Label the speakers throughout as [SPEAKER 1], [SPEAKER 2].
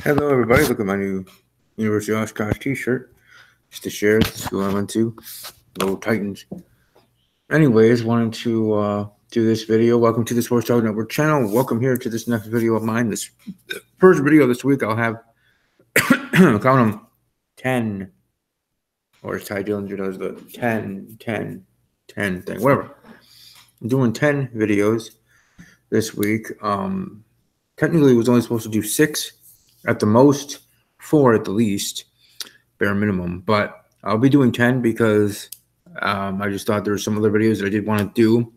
[SPEAKER 1] Hello, everybody. Look at my new University of Oshkosh t-shirt. Just to share the school I went to, Go Titans. Anyways, wanted to do this video. Welcome to the Sports Talk Network channel. Welcome here to this next video of mine. This first video this week, I'll have count them 10, or as Ty Dillinger does the 10 thing, whatever. I'm doing 10 videos this week. Technically, it was only supposed to do 6 at the most, 4 at the least, bare minimum. But I'll be doing 10 because I just thought there were some other videos that I did want to do.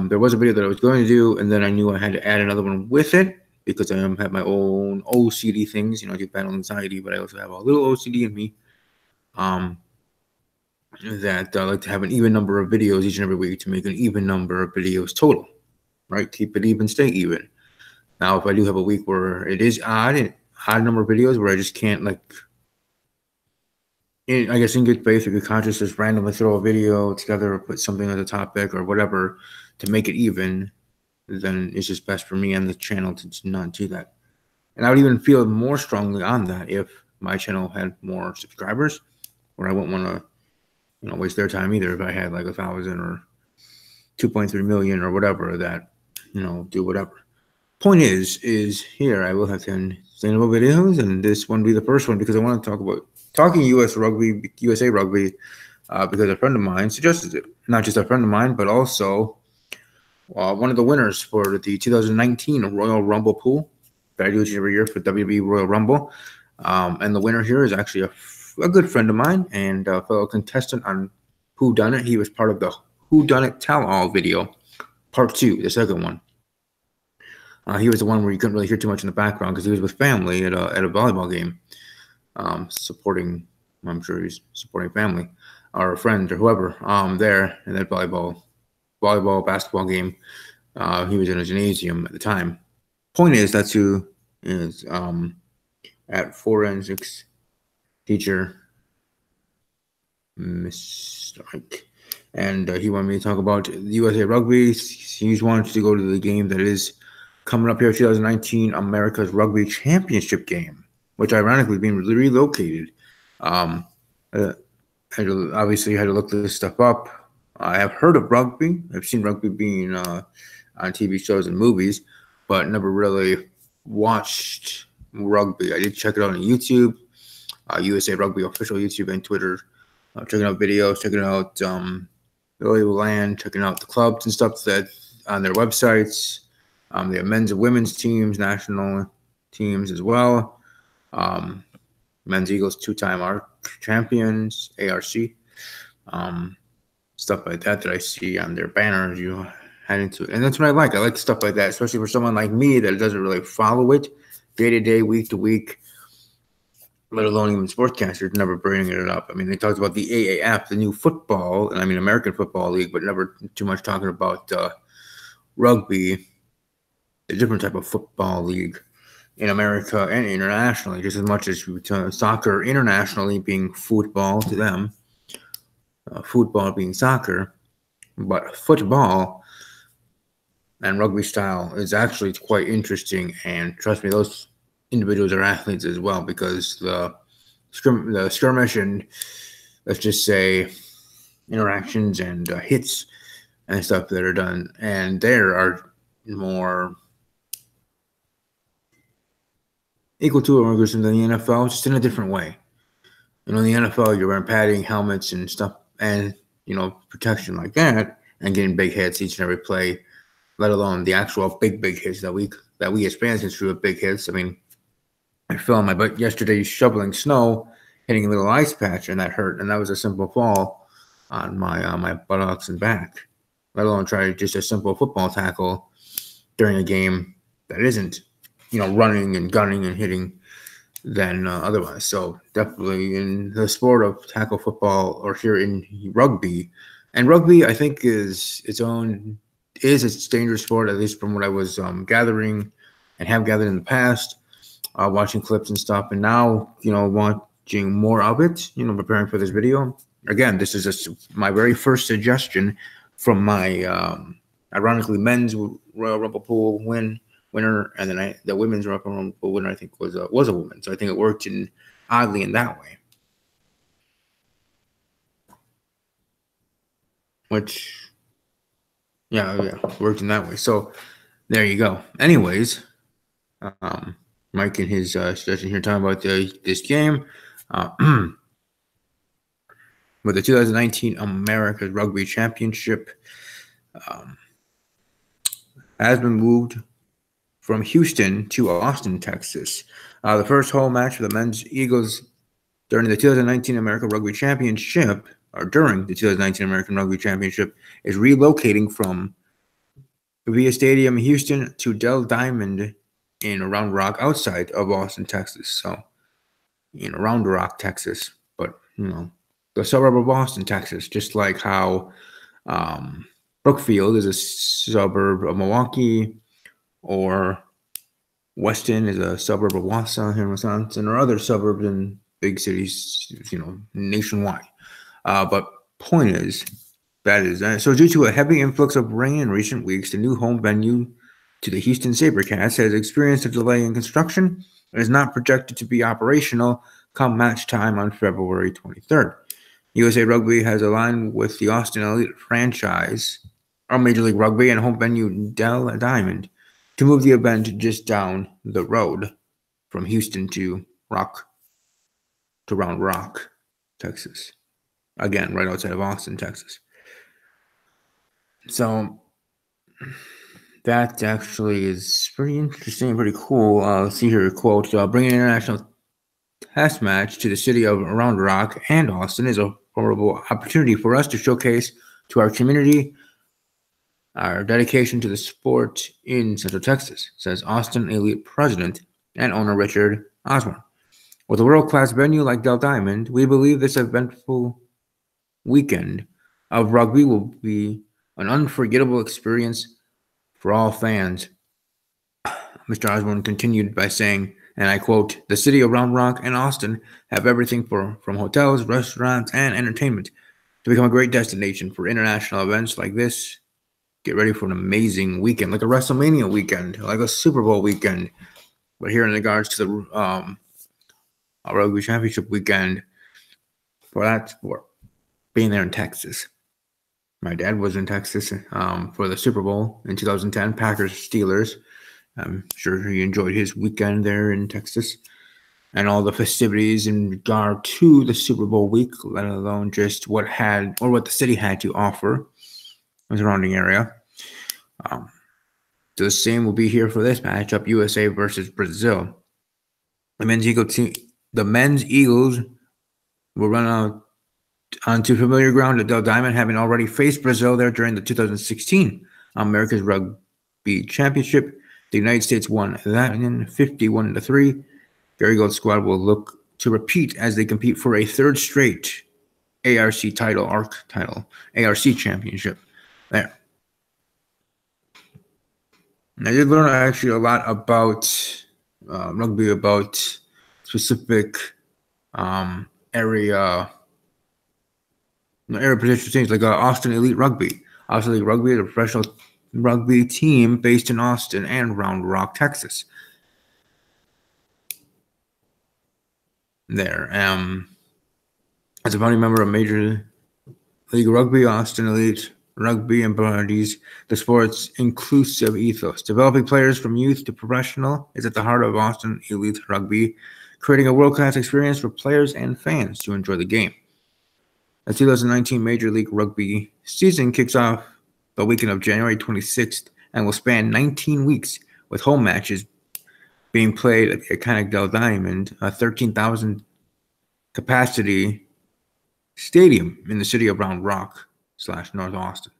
[SPEAKER 1] There was a video that I was going to do, and then I knew I had to add another one with it because I have my own OCD things. You know, I do battle anxiety, but I also have a little OCD in me. That I like to have an even number of videos each and every week to make an even number of videos total, right? Keep it even, stay even. Now, if I do have a week where it is odd number of videos where I just can't, like, I guess in good faith or good conscience, just randomly throw a video together or put something as a topic or whatever to make it even, then it's just best for me and the channel to not do that. And I would even feel more strongly on that if my channel had more subscribers, where I wouldn't want to, waste their time either if I had like 1,000 or 2.3 million or whatever that, do whatever. Point is here I will have 10 sustainable videos, and this one will be the first one because I want to talk about USA Rugby, because a friend of mine suggested it. Not just a friend of mine, but also one of the winners for the 2019 Royal Rumble pool that I do each every year for WWE Royal Rumble. And the winner here is actually a good friend of mine and a fellow contestant on Who Done It. He was part of the Who Done It Tell All video, part 2, the second one. He was the one where you couldn't really hear too much in the background because he was with family at a volleyball game, supporting. I'm sure he's supporting family or friends or whoever there in that basketball game. He was in a gymnasium at the time. Point is, that's who is at forensics teacher, Mr. Mike. And he wanted me to talk about the USA Rugby. He wanted to go to the game that is coming up here, 2019 America's Rugby Championship game, which ironically being relocated. Obviously had to look this stuff up. I have heard of rugby. I've seen rugby being on TV shows and movies, but never really watched rugby. I did check it out on YouTube, USA Rugby official YouTube and Twitter, checking out videos, checking out the land, checking out the clubs and stuff that on their websites. They have men's and women's teams, national teams as well. Men's Eagles, 2-time ARC champions, ARC. Stuff like that I see on their banners. You head into it. And that's what I like. I like stuff like that, especially for someone like me that doesn't really follow it day to day, week to week, let alone even sportscasters never bringing it up. I mean, they talked about the AAF, the new football, and I mean American Football League, but never too much talking about rugby, a different type of football league in America and internationally, just as much as soccer internationally being football to them, football being soccer, but football and rugby style is actually quite interesting. And trust me, those individuals are athletes as well, because the skirmish and, let's just say, interactions and hits and stuff that are done, and there are more equal to or more than the NFL, just in a different way. In the NFL, you're wearing padding, helmets, and stuff, and protection like that, and getting big hits each and every play, let alone the actual big hits that we as fans consider big hits. I mean, I fell on my butt yesterday shoveling snow, hitting a little ice patch, and that hurt. And that was a simple fall on my buttocks and back. Let alone try just a simple football tackle during a game that isn't, running and gunning and hitting than otherwise. So definitely in the sport of tackle football, or here in rugby, and rugby I think is a dangerous sport, at least from what I was gathering and have gathered in the past, watching clips and stuff, and now watching more of it, preparing for this video. Again, this is my very first suggestion from my ironically men's Royal Rumble pool win winner, and then the women's Royal Rumble winner I think was a woman. So I think it worked oddly in that way, which yeah worked in that way. So there you go. Anyways, Mike and his suggestion here talking about this game. With the 2019 America's Rugby Championship has been moved from Houston to Austin, Texas. The first home match for the men's Eagles during the 2019 American Rugby Championship, or during the 2019 American Rugby Championship, is relocating from via Stadium Houston to Dell Diamond in Round Rock outside of Austin, Texas. So, Round Rock, Texas, but the suburb of Austin, Texas, just like how Brookfield is a suburb of Milwaukee, or Weston is a suburb of Wausau here in Wisconsin, or other suburbs in big cities, nationwide. But point is, so due to a heavy influx of rain in recent weeks, the new home venue to the Houston SaberCats has experienced a delay in construction and is not projected to be operational come match time on February 23rd. USA Rugby has aligned with the Austin Elite franchise, or Major League Rugby, and home venue Dell Diamond to move the event just down the road from Houston to Round Rock, Texas. Again, right outside of Austin, Texas. So that actually is pretty interesting and pretty cool. Let's see here, quote, bringing an international test match to the city of Round Rock and Austin is a formidable opportunity for us to showcase to our community our dedication to the sport in Central Texas, says Austin Elite president and owner Richard Osborne. With a world-class venue like Dell Diamond, we believe this eventful weekend of rugby will be an unforgettable experience for all fans. Mr. Osborne continued by saying, and I quote, the city of Round Rock and Austin have everything from hotels, restaurants, and entertainment to become a great destination for international events like this. Get ready for an amazing weekend, like a WrestleMania weekend, like a Super Bowl weekend. But here in regards to the Rugby Championship weekend, for that sport, being there in Texas. My dad was in Texas for the Super Bowl in 2010, Packers-Steelers. I'm sure he enjoyed his weekend there in Texas and all the festivities in regard to the Super Bowl week, let alone just what the city had to offer in the surrounding area. The same will be here for this matchup, USA versus Brazil. The men's Eagles will run out onto familiar ground at Dell Diamond, having already faced Brazil there during the 2016 America's Rugby Championship. The United States won that in 51-3. Gary Gold's squad will look to repeat as they compete for a third straight ARC championship there. And I did learn actually a lot about rugby, about specific area potential teams like Austin Elite Rugby. Austin Elite Rugby is a professional rugby team based in Austin and Round Rock, Texas. There. As a founding member of Major League Rugby, Austin Elite Rugby embodies the sport's inclusive ethos. Developing players from youth to professional is at the heart of Austin Elite Rugby, creating a world-class experience for players and fans to enjoy the game. The 2019 Major League Rugby season kicks off the weekend of January 26th and will span 19 weeks, with home matches being played at the iconic Dell Diamond, a 13,000 capacity stadium in the city of Round Rock / North Austin.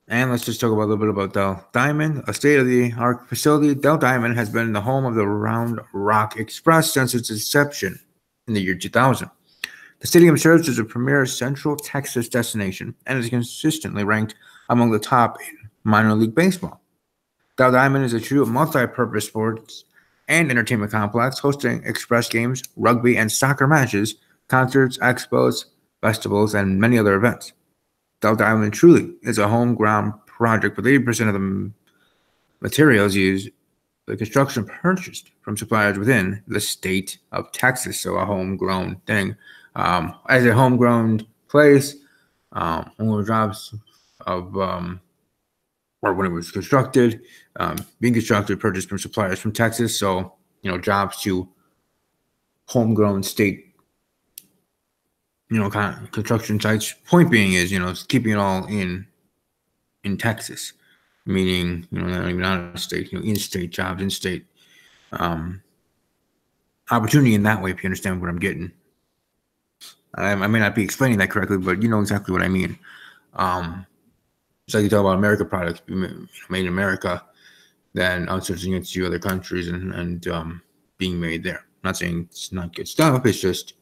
[SPEAKER 1] And let's just talk a little bit about Dell Diamond, a state-of-the-art facility. Dell Diamond has been the home of the Round Rock Express since its inception in the year 2000. The stadium serves as a premier Central Texas destination and is consistently ranked among the top in minor league baseball. Dell Diamond is a true multi-purpose sports and entertainment complex, hosting express games, rugby and soccer matches, concerts, expos, festivals, and many other events. Dell Diamond truly is a homegrown project, with 80% of the materials used for construction purchased from suppliers within the state of Texas. So a homegrown thing. As a homegrown place, more jobs of or when it was constructed, being constructed, purchased from suppliers from Texas. So, jobs to homegrown state, kind of construction sites. Point being is, keeping it all in Texas, meaning, not even out of state, in-state jobs, in-state opportunity in that way, if you understand what I'm getting. I may not be explaining that correctly, but you know exactly what I mean. It's like you talk about American products made in America, then outsourcing it to other countries and being made there. I'm not saying it's not good stuff. It's just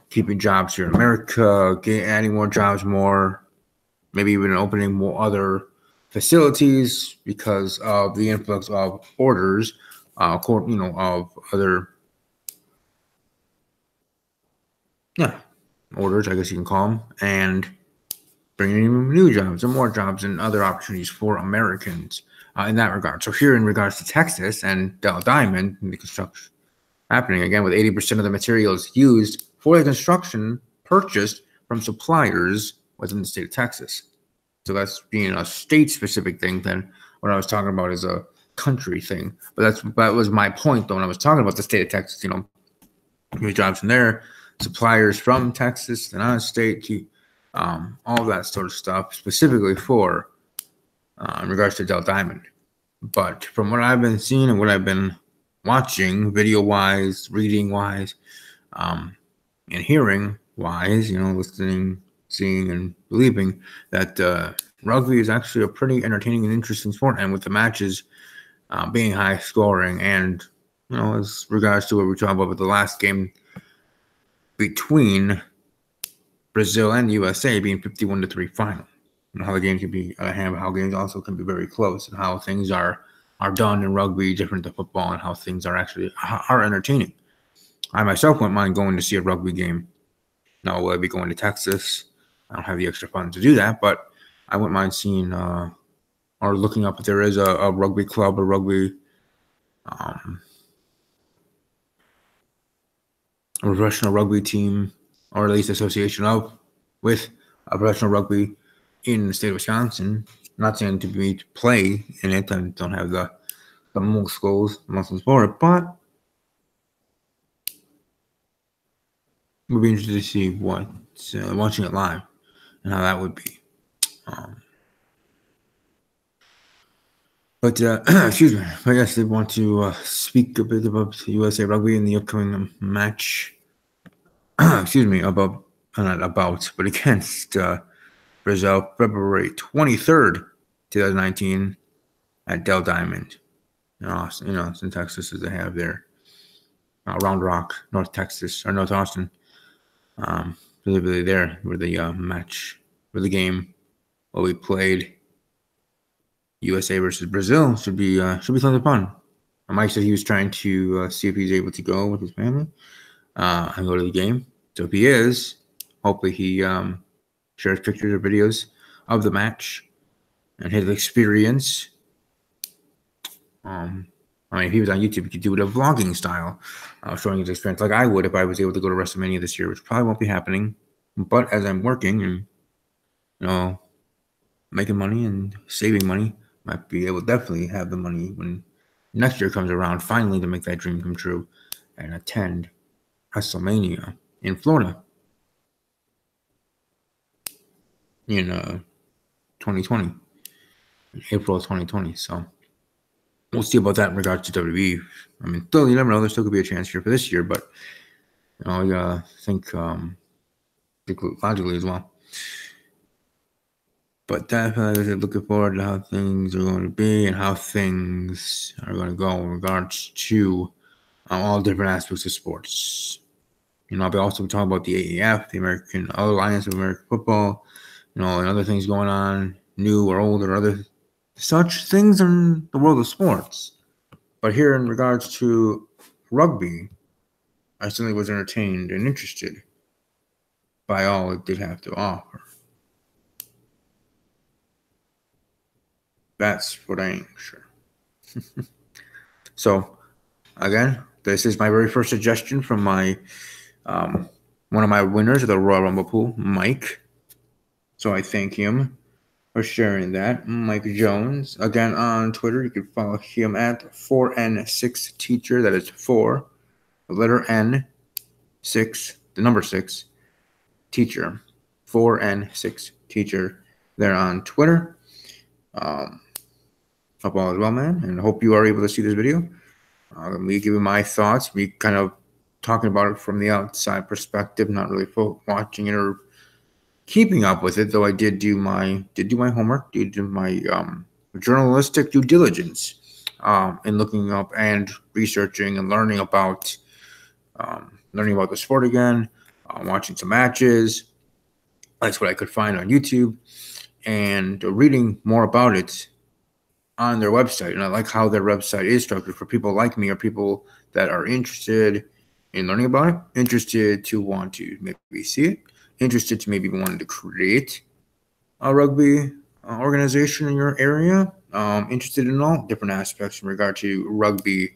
[SPEAKER 1] keeping jobs here in America, adding more jobs, maybe even opening more other facilities because of the influx of orders, of other, orders, I guess you can call them, and bringing in new jobs and more jobs and other opportunities for Americans in that regard. So here in regards to Texas and Del Diamond and the construction happening again with 80% of the materials used for the construction purchased from suppliers within the state of Texas. So that's being a state-specific thing. Then what I was talking about is a country thing. But that was my point, though, when I was talking about the state of Texas. New jobs in there, suppliers from Texas and out of state to all that sort of stuff, specifically for in regards to Del Diamond. But from what I've been seeing and what I've been watching, video-wise, reading-wise, and hearing-wise, listening, seeing, and believing that rugby is actually a pretty entertaining and interesting sport, and with the matches being high-scoring, and as regards to what we were talking about with the last game between Brazil and USA being 51-3 final, and how the game can be how games also can be very close, and how things are done in rugby different than football, and how things are actually entertaining. I myself wouldn't mind going to see a rugby game. Now, will I be going to Texas? I don't have the extra funds to do that, but I wouldn't mind seeing or looking up if there is a rugby club, a rugby a professional rugby team, or at least association with a professional rugby in the state of Wisconsin. I'm not saying to play in it. I don't have the muscles for it, but we'll be interested to see what watching it live and how that would be. But excuse me, I guess they want to speak a bit about USA Rugby in the upcoming match. Excuse me, not about, but against Brazil, February 23rd, 2019, at Del Diamond in Austin. It's in Texas, as they have there. Round Rock, North Texas, or North Austin. Specifically there, where the game will be played. USA versus Brazil should be tons of fun. Mike said he was trying to see if he's able to go with his family and go to the game. So if he is, hopefully he shares pictures or videos of the match and his experience. If he was on YouTube, he could do it a vlogging style, showing his experience like I would if I was able to go to WrestleMania this year, which probably won't be happening. But as I'm working and making money and saving money, might be able to definitely have the money when next year comes around, finally, to make that dream come true and attend WrestleMania in Florida in 2020, April of 2020. So we'll see about that in regards to WWE. Still, you never know. There still could be a chance here for this year, but I think logically as well. But definitely looking forward to how things are going to be and how things are going to go in regards to all different aspects of sports. I'll be also talking about the AAF, the American Alliance of American Football, and other things going on, new or old or other such things in the world of sports. But here in regards to rugby, I certainly was entertained and interested by all it did have to offer. That's what I ain't sure. So again, this is my very first suggestion from my one of my winners of the Royal Rumble pool, Mike. So I thank him for sharing that. Mike Jones. Again, on Twitter, you can follow him at 4N6Teacher. That is 4, the letter N, 6, the number 6, teacher. 4N6Teacher. They're on Twitter. Hope all is well, man, and hope you are able to see this video. Me giving my thoughts, me kind of talking about it from the outside perspective, not really watching it or keeping up with it, though I did do my homework, did do my journalistic due diligence in looking up and researching and learning about the sport again, watching some matches. That's what I could find on YouTube, and reading more about it on their website. And I like how their website is structured for people like me or people that are interested in learning about it, interested to want to maybe see it, interested to maybe wanting to create a rugby organization in your area, interested in all different aspects in regard to rugby,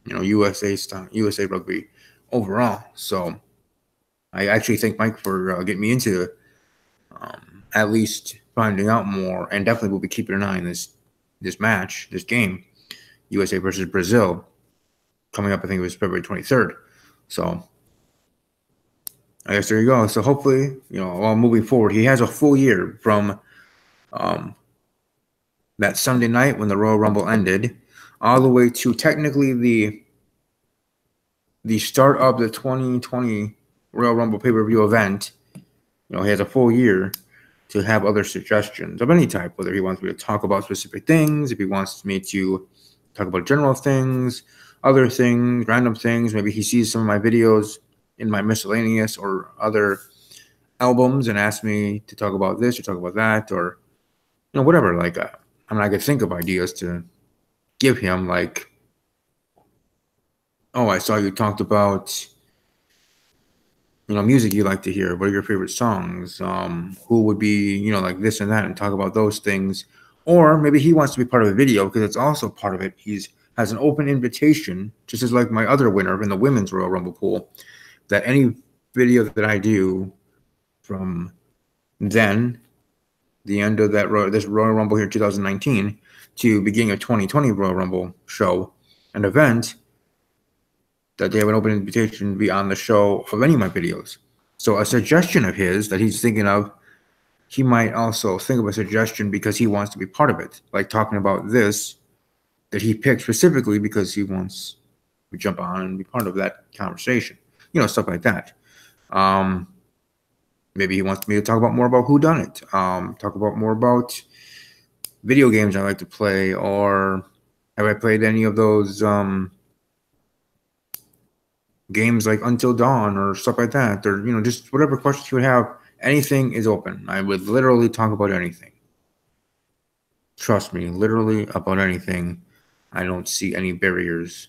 [SPEAKER 1] USA Rugby overall. So I actually thank Mike for getting me into at least finding out more, and definitely will be keeping an eye on this match, this game, USA versus Brazil, coming up. I think it was February 23rd. So I guess there you go. So hopefully, while moving forward, he has a full year from that Sunday night when the Royal Rumble ended, all the way to technically the start of the 2020 Royal Rumble pay-per-view event. He has a full year to have other suggestions of any type, whether he wants me to talk about specific things, if he wants me to talk about general things, other things, random things. Maybe he sees some of my videos in my miscellaneous or other albums and asks me to talk about this or talk about that, or whatever. Like, I could think of ideas to give him, like, oh, I saw you talked about music you like to hear. What are your favorite songs? Who would be, like this and that, and talk about those things. Or maybe he wants to be part of a video because it's also part of it. Has an open invitation, just as like my other winner in the women's Royal Rumble pool, that any video that I do from then, the end of this Royal Rumble here 2019 to beginning of 2020 Royal Rumble show, an event, that they have an open invitation to be on the show of any of my videos. So a suggestion of his that he's thinking of, he might also think of a suggestion because he wants to be part of it, like talking about this that he picked specifically because he wants to jump on and be part of that conversation, stuff like that. Maybe he wants me to talk about more about whodunit, talk about more about video games I like to play, or have I played any of those games like Until Dawn or stuff like that, or just whatever questions you would have. Anything is open. I would literally talk about anything. Trust me, literally about anything. I don't see any barriers.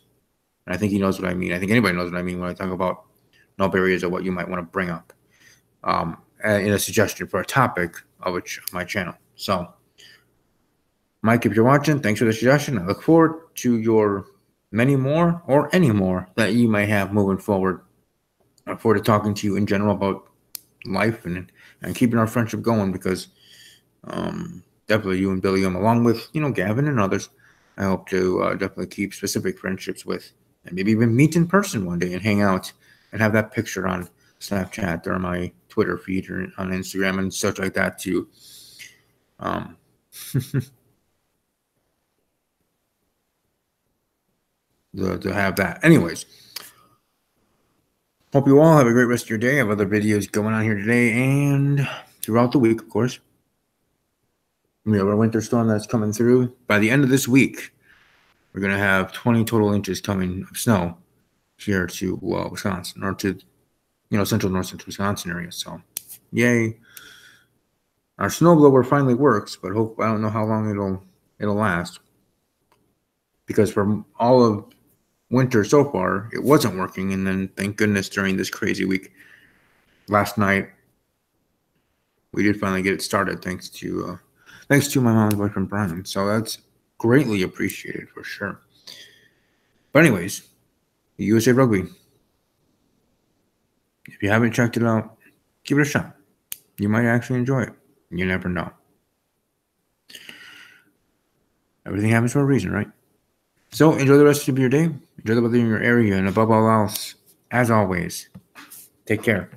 [SPEAKER 1] And I think he knows what I mean. I think anybody knows what I mean when I talk about no barriers of what you might want to bring up in a suggestion for a topic of my channel. So, Mike, if you're watching, thanks for the suggestion. I look forward to your many more or any more that you may have moving forward. I look forward to talking to you in general about life and keeping our friendship going, because definitely you and Billiam, along with Gavin and others, I hope to definitely keep specific friendships with, and maybe even meet in person one day and hang out and have that picture on Snapchat or my Twitter feed or on Instagram and such like that to to have that. Anyways, hope you all have a great rest of your day. I have other videos going on here today and throughout the week, of course. We have our winter storm that's coming through. By the end of this week, we're going to have 20 total inches coming of snow here to Wisconsin, or to central north Wisconsin area. So, yay! Our snowblower finally works, but I don't know how long it'll last, because for all of winter so far it wasn't working, and then thank goodness during this crazy week last night we did finally get it started, thanks to Thanks to my mom's boyfriend, Brian. So that's greatly appreciated for sure. But anyways, USA Rugby. If you haven't checked it out, give it a shot. You might actually enjoy it. You never know. Everything happens for a reason, right? So enjoy the rest of your day. Enjoy the weather in your area. And above all else, as always, take care.